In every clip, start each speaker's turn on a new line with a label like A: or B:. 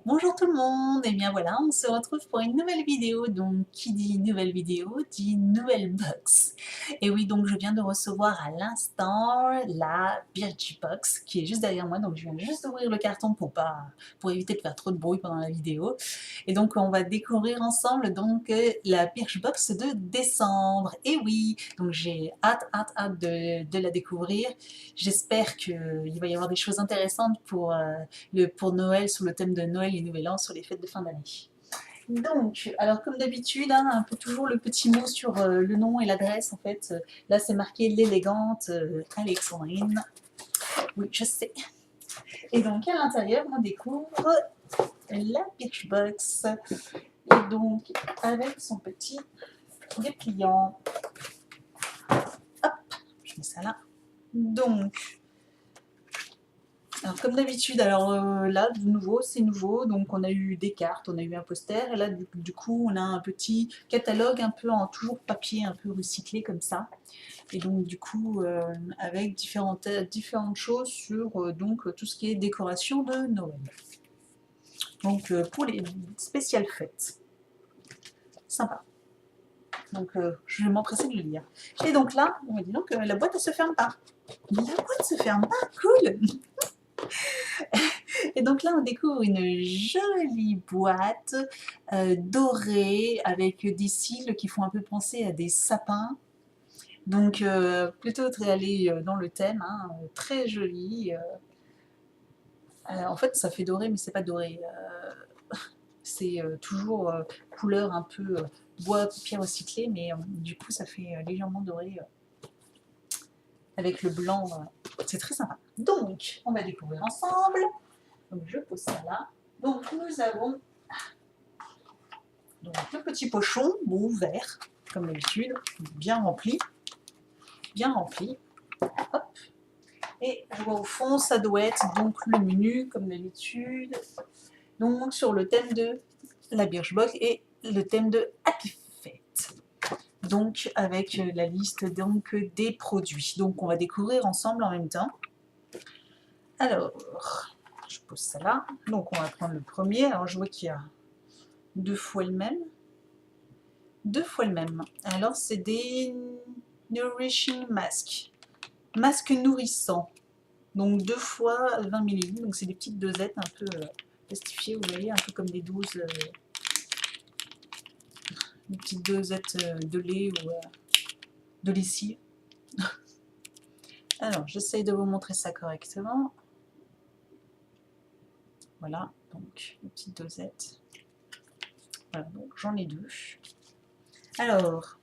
A: Bonjour tout le monde, et bien voilà, on se retrouve pour une nouvelle vidéo. Donc qui dit nouvelle vidéo dit nouvelle box. Et oui, donc je viens de recevoir à l'instant la Birchbox qui est juste derrière moi. Donc je viens juste d'ouvrir le carton pour éviter de faire trop de bruit pendant la vidéo. Et donc on va découvrir ensemble donc la Birchbox de décembre. Et oui, donc j'ai hâte de la découvrir. J'espère qu'il va y avoir des choses intéressantes pour Noël, sur le thème de Noël et Nouvel An, sur les fêtes de fin d'année. Donc, alors comme d'habitude, hein, un peu toujours le petit mot sur le nom et l'adresse en fait. Là, c'est marqué l'élégante Alexandrine. Oui, je sais. Et donc, à l'intérieur, on découvre la Birchbox. Et donc, avec son petit dépliant. Hop, je mets ça là. Donc, alors, comme d'habitude, alors là, de nouveau, c'est nouveau. Donc, on a eu des cartes, on a eu un poster. Et là, du coup, on a un petit catalogue un peu en toujours papier, un peu recyclé comme ça. Et donc, du coup, avec différentes choses sur donc, tout ce qui est décoration de Noël. Donc, pour les spéciales fêtes. Sympa. Donc, je vais m'empresser de le lire. Et donc là, on me dit donc la boîte, elle se ferme pas. La boîte se ferme pas, cool. Et donc là, on découvre une jolie boîte dorée avec des cils qui font un peu penser à des sapins. Donc plutôt très allé dans le thème, hein, très joli. En fait, ça fait doré, mais c'est pas doré. C'est toujours couleur un peu bois, pierre recyclée, mais du coup, ça fait légèrement doré avec le blanc. C'est très sympa. Donc, on va découvrir ensemble. Donc, je pose ça là. Donc, nous avons donc, le petit pochon, bon, vert, comme d'habitude, bien rempli. Bien rempli. Hop. Et je vois au fond, ça doit être donc le menu, comme d'habitude. Donc, sur le thème de la Birchbox et le thème de Happy Fête. Donc, avec la liste donc, des produits. Donc, on va découvrir ensemble en même temps. Alors, je pose ça là. Donc, on va prendre le premier. Alors, je vois qu'il y a deux fois le même. Deux fois le même. Alors, c'est des Nourishing Mask. Masque nourrissant. Donc, deux fois 20 ml. Donc, c'est des petites dosettes un peu plastifiées, vous voyez, un peu comme des doses, des petites dosettes de lait ou de lessive. Alors, j'essaye de vous montrer ça correctement. Voilà, donc, une petite dosette. Voilà, donc j'en ai deux. Alors,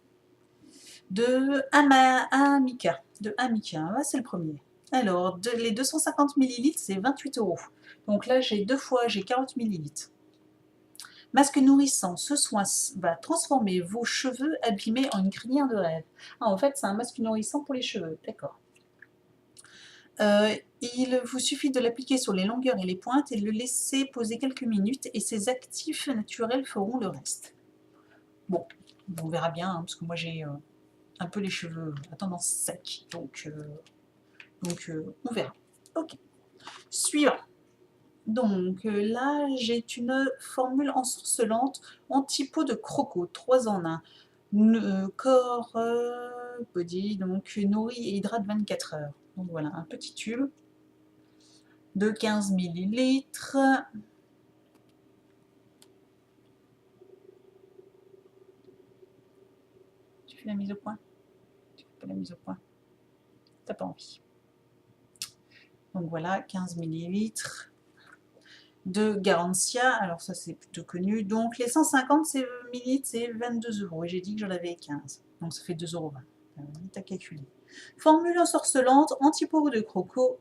A: de Amica. De Amica, c'est le premier. Alors, les 250 ml, c'est 28 €. Donc là, j'ai deux fois, j'ai 40 ml. Masque nourrissant, ce soin va transformer vos cheveux abîmés en une crinière de rêve. Ah, en fait, c'est un masque nourrissant pour les cheveux, d'accord. Il vous suffit de l'appliquer sur les longueurs et les pointes et le laisser poser quelques minutes et ses actifs naturels feront le reste. Bon, on verra bien, hein, parce que moi j'ai un peu les cheveux à tendance sec, donc on verra. Ok, suivant. Donc là, j'ai une formule ensorcelante anti-peau de croco, 3 en 1. Corps, body, donc nourrit et hydrate 24 heures. Donc voilà, un petit tube de 15 millilitres. Tu fais la mise au point? Tu fais pas la mise au point? T'as pas envie. Donc voilà, 15 millilitres de Garantia. Alors ça, c'est plutôt connu. Donc les 150 millilitres, c'est 22 €. Et j'ai dit que j'en avais 15. Donc ça fait 2,20 €. Vite à calculer. Formule ensorcelante, anti-peau de croco.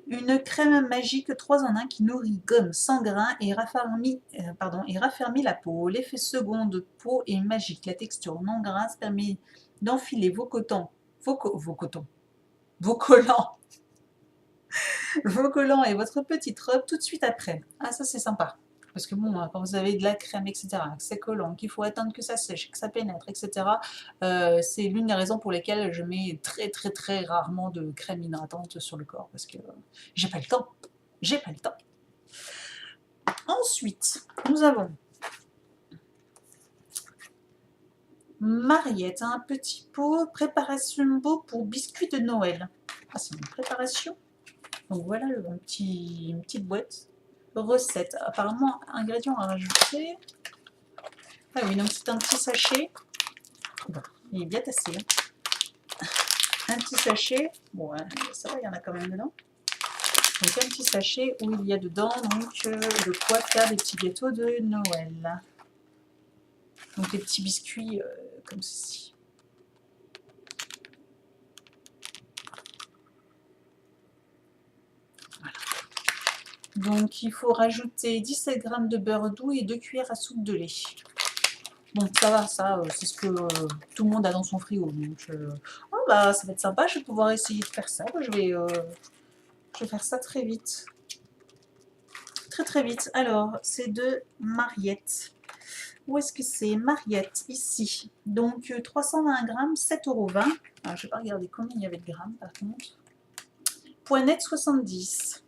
A: Une crème magique 3 en 1 qui nourrit, gomme, sans grains et raffermit la peau. L'effet second de peau est magique. La texture non grasse permet d'enfiler vos collants, vos collants et votre petite robe tout de suite après. Ah, ça c'est sympa. Parce que bon, quand vous avez de la crème, etc., que c'est collant, qu'il faut attendre que ça sèche, que ça pénètre, etc., c'est l'une des raisons pour lesquelles je mets très rarement de crème hydratante sur le corps. Parce que j'ai pas le temps. J'ai pas le temps. Ensuite, nous avons Mariette, un petit pot, préparation beau pour biscuits de Noël. Ah, c'est une préparation. Donc voilà une petite boîte. Recette. Apparemment, ingrédients à rajouter. Ah oui, donc c'est un petit sachet. Bon, il est bien tassé. Hein. Un petit sachet. Bon, ça va, il y en a quand même dedans. Donc un petit sachet où il y a dedans donc de quoi faire des petits gâteaux de Noël. Donc des petits biscuits comme ceci. Voilà. Donc il faut rajouter 17 g de beurre doux et 2 cuillères à soupe de lait. Bon, ça va, ça, c'est ce que tout le monde a dans son frigo. Donc, oh, bah, ça va être sympa, je vais pouvoir essayer de faire ça. Je vais faire ça très vite. Très très vite. Alors, c'est de Mariette. Où est-ce que c'est? Mariette, ici. Donc, 320 grammes, 7,20 €. Alors, je vais pas regarder combien il y avait de grammes, par contre. Point net 70.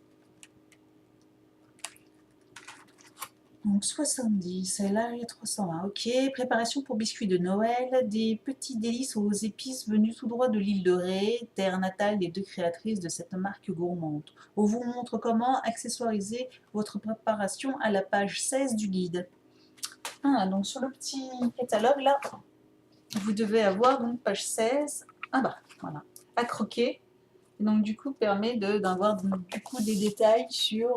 A: Donc 70, et là il y a 320, ok. Préparation pour biscuits de Noël, des petits délices aux épices venus tout droit de l'île de Ré, terre natale des deux créatrices de cette marque gourmande. On vous montre comment accessoiriser votre préparation à la page 16 du guide. Ah, donc sur le petit catalogue là, vous devez avoir donc page 16, ah bah voilà, à croquer. Et donc du coup permet d'avoir du coup des détails sur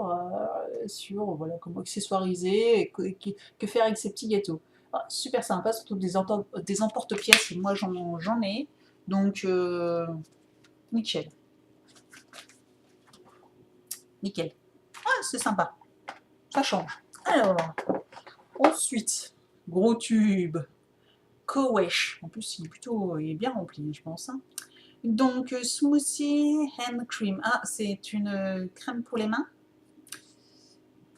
A: voilà, comment accessoiriser et que faire avec ces petits gâteaux. Ah, super sympa, surtout des emporte-pièces, moi j'en ai, donc nickel. Nickel. Ah, c'est sympa, ça change. Alors, ensuite, gros tube, Kowesh, en plus il est bien rempli je pense. Hein. Donc, smoothie hand cream. Ah, c'est une crème pour les mains.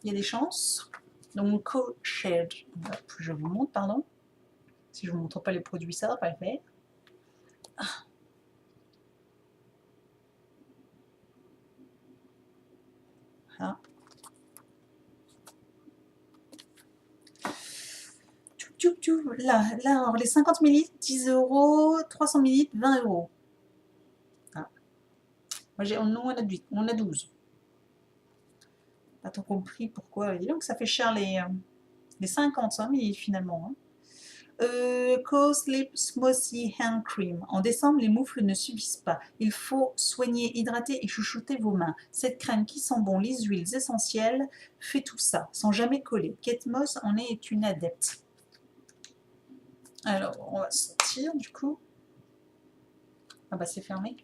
A: Il y a des chances. Donc, co-shared. Je vous montre, pardon. Si je ne vous montre pas les produits, ça va pas le faire. Ah. Ah. Là, alors, les 50 ml, 10 €, 300 ml, 20 €. Ah. Moi, nous, on a 12. Pas trop compris pourquoi. Dis donc, ça fait cher les 50 ml finalement. Hein. Co-Sleep Smoothie Hand Cream. En décembre, les moufles ne suffisent pas. Il faut soigner, hydrater et chouchouter vos mains. Cette crème qui sent bon les huiles essentielles fait tout ça, sans jamais coller. Kate Moss en est une adepte. Alors, on va sortir du coup. Ah bah c'est fermé.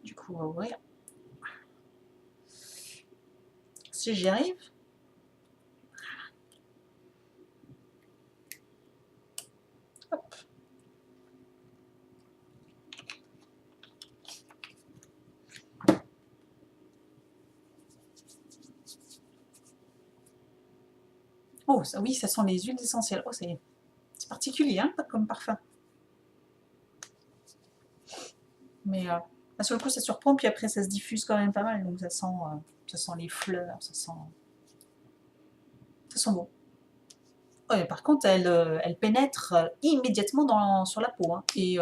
A: Du coup, on va ouvrir. Si j'y arrive. Hop. Oh, ça, oui, ça sent les huiles essentielles. Oh, c'est particulier, hein, comme parfum. Mais sur le coup, ça surprend, puis après, ça se diffuse quand même pas mal. Donc, ça sent les fleurs, ça sent bon. Ouais, par contre, elle pénètre immédiatement sur la peau. Hein, et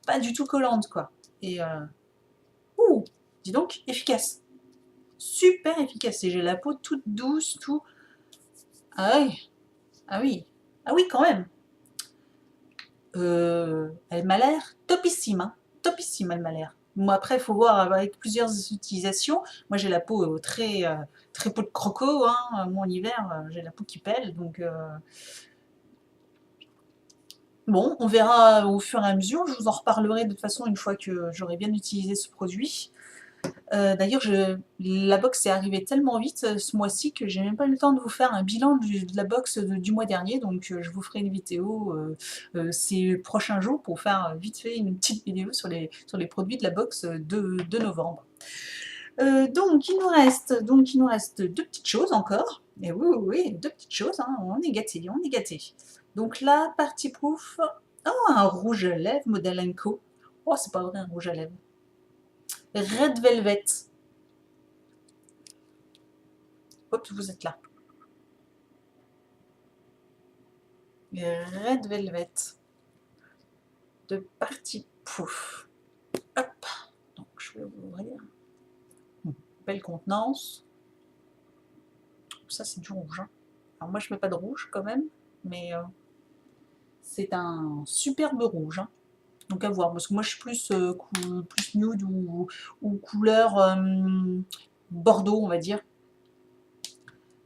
A: pas du tout collante, quoi. Et ouh, dis donc, efficace. Super efficace. Et j'ai la peau toute douce, tout. Ah oui, ah oui, ah oui, quand même. Elle m'a l'air topissime, hein. Topissime, elle m'a l'air. Bon, après, il faut voir avec plusieurs utilisations. Moi, j'ai la peau très peau de croco. Hein. Moi, en hiver, j'ai la peau qui pèle. Donc, bon, on verra au fur et à mesure. Je vous en reparlerai de toute façon une fois que j'aurai bien utilisé ce produit. D'ailleurs, la box est arrivée tellement vite ce mois-ci que j'ai même pas eu le temps de vous faire un bilan de la box du mois dernier. Donc, je vous ferai une vidéo ces prochains jours pour faire vite fait une petite vidéo sur les produits de la box de novembre. Donc, il nous reste deux petites choses encore. Et oui, oui, oui, deux petites choses. Hein. On est gâtés, on est gâtés. Donc là, Party Proof. Oh, un rouge à lèvres modèle Co. Oh, c'est pas vrai, un rouge à lèvres. Red Velvet. Hop, vous êtes là. Red Velvet de Parti Pouf. Hop, donc je vais ouvrir. Belle contenance. Ça, c'est du rouge. Hein. Alors moi, je mets pas de rouge quand même, mais c'est un superbe rouge. Hein. Donc à voir, parce que moi, je suis plus nude ou couleur bordeaux, on va dire.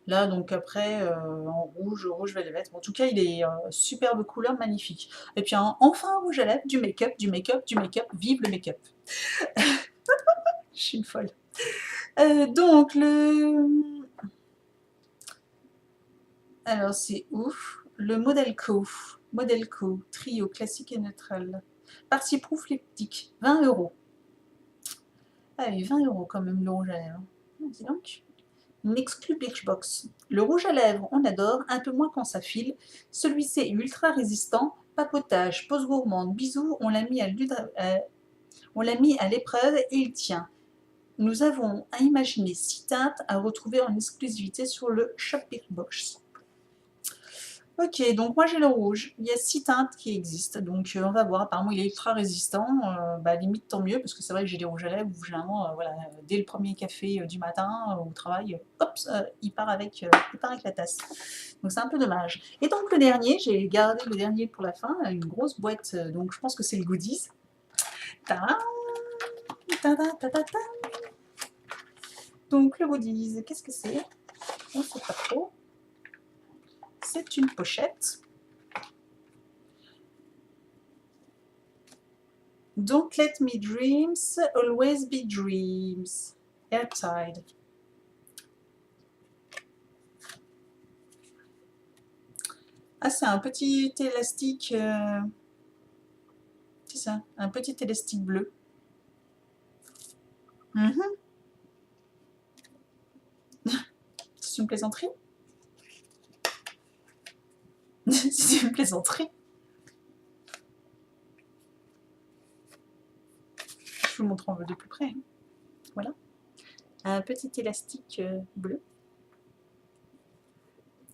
A: Là, donc après, en rouge velvet. En tout cas, il est superbe couleur, magnifique. Et puis enfin un rouge à lèvres, du make-up, du make-up, du make-up. Vive le make-up. Je suis une folle. Donc, alors, c'est ouf. Le Model Co. Model Co. Trio classique et neutral. Parti proof lipstick. 20 €. Ah oui, 20 € quand même le rouge à lèvres. Dis donc. Une exclu Birchbox. Le rouge à lèvres, on adore, un peu moins quand ça file. Celui-ci est ultra résistant. Papotage, pose gourmande, bisous, on l'a mis à l'épreuve et il tient. Nous avons à imaginer 6 teintes à retrouver en exclusivité sur le Shop Birchbox. Ok, donc moi j'ai le rouge. Il y a 6 teintes qui existent, donc on va voir. Apparemment, il est ultra résistant. Limite, tant mieux, parce que c'est vrai que j'ai des rouges à lèvres où généralement, voilà, dès le premier café du matin au travail, hop, il part avec la tasse. Donc c'est un peu dommage. Et donc le dernier, j'ai gardé le dernier pour la fin, une grosse boîte, donc je pense que c'est le goodies. Tadam, tadam, tadam, tadam. Donc le goodies, qu'est-ce que c'est? On ne sait pas trop. C'est une pochette. Don't let me dreams always be dreams. Airtide. Ah, c'est un petit élastique. C'est ça, un petit élastique bleu. C'est une plaisanterie? C'est une plaisanterie. Je vous montre de plus près. Hein. Voilà. Un petit élastique bleu.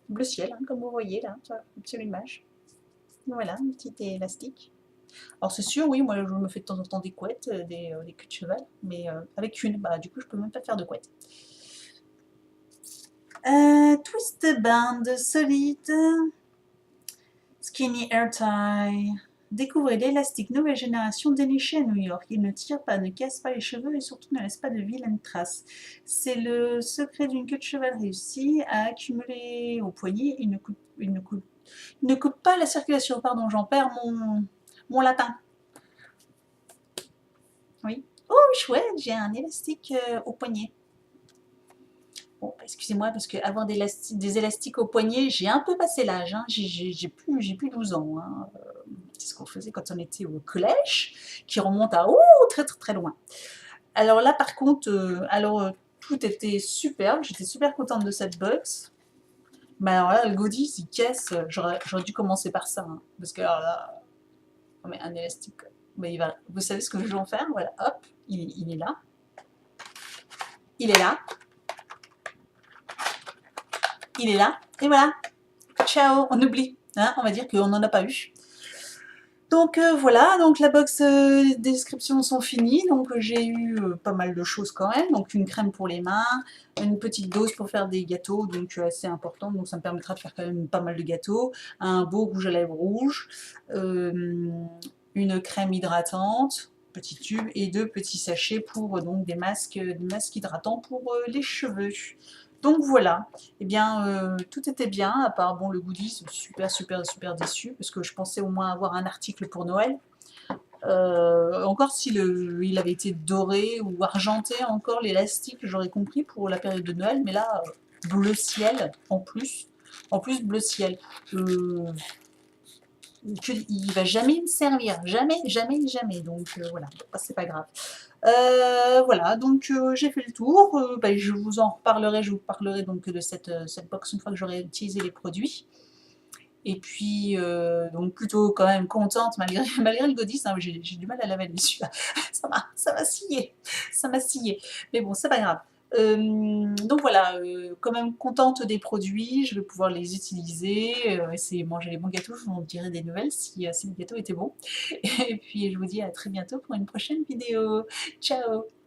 A: Bleu ciel, hein, comme vous voyez là, sur l'image. Voilà, un petit élastique. Alors c'est sûr, oui, moi je me fais de temps en temps des couettes, des queues de cheval, mais avec une, du coup je peux même pas faire de couette. Twist band solide, skinny hair tie. Découvrez l'élastique nouvelle génération déniché à New York. Il ne tire pas, ne casse pas les cheveux et surtout ne laisse pas de vilaines traces. C'est le secret d'une queue de cheval réussie à accumuler au poignet. Il ne coupe pas la circulation. Pardon, j'en perds mon latin. Oui. Oh, chouette, j'ai un élastique au poignet. Bon, excusez-moi, parce qu'avoir des élastiques au poignet, j'ai un peu passé l'âge. Hein. J'ai plus 12 ans. Hein. C'est ce qu'on faisait quand on était au collège, qui remonte à très très très loin. Alors là, par contre, tout était superbe. J'étais super contente de cette box. Mais alors là, le goodies, il casse. J'aurais dû commencer par ça. Hein, parce que alors là, on met un élastique. Mais vous savez ce que je vais en faire? Voilà, hop, il est là. Il est là. Il est là. Et voilà. Ciao, on oublie. Hein, on va dire qu'on n'en a pas eu. Donc voilà, donc la box descriptions sont finies, donc j'ai eu pas mal de choses quand même, donc une crème pour les mains, une petite dose pour faire des gâteaux, donc assez importante, donc ça me permettra de faire quand même pas mal de gâteaux, un beau rouge à lèvres rouge, une crème hydratante, petit tube, et 2 petits sachets pour donc des masques hydratants pour les cheveux. Donc voilà, eh bien tout était bien, à part bon le goodies, super déçu, parce que je pensais au moins avoir un article pour Noël. Encore il avait été doré ou argenté, encore l'élastique, j'aurais compris pour la période de Noël, mais là, bleu ciel en plus bleu ciel. Il va jamais me servir, jamais, donc voilà, c'est pas grave. Voilà, donc j'ai fait le tour. Je vous parlerai donc de cette box une fois que j'aurai utilisé les produits. Et puis, donc plutôt quand même contente malgré le goodies, hein, j'ai du mal à l'avaler celui-là. Ça m'a scié. Mais bon, c'est pas grave. Donc voilà, quand même contente des produits, je vais pouvoir les utiliser, essayer de manger les bons gâteaux, je vous en dirai des nouvelles si le gâteau était bon. Et puis je vous dis à très bientôt pour une prochaine vidéo. Ciao!